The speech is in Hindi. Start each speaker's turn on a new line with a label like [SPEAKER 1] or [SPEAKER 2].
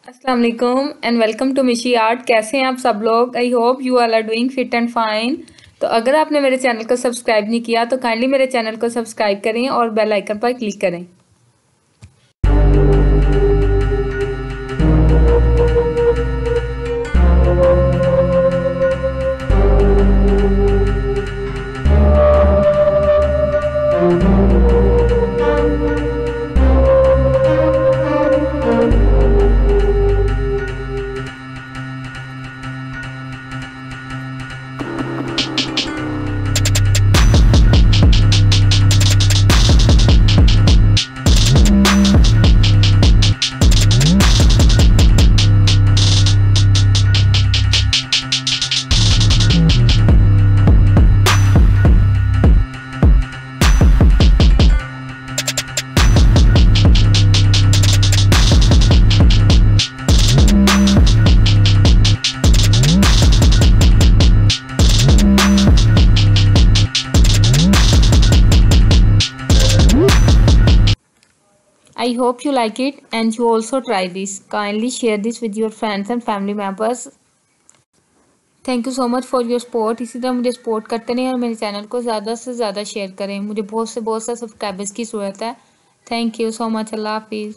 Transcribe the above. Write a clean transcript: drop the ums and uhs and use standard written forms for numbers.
[SPEAKER 1] अस्सलाम वालेकुम and welcome to Mishi art. कैसे हैं आप सब लोग? I hope you all are doing fit and fine. तो अगर आपने मेरे चैनल को सब्सक्राइब नहीं किया तो काइंडली मेरे चैनल को सब्सक्राइब करें और बेल आइकन पर क्लिक करें। I hope you like it and you also try this. Kindly share this with your friends and family members. Thank you so much for your support. इसी तरह मुझे सपोर्ट करते रहें और मेरे चैनल को ज़्यादा से ज़्यादा शेयर करें। मुझे बहुत से सब्सक्राइबर्स की ज़रूरत है। Thank you so much. अल्लाह हाफिज़।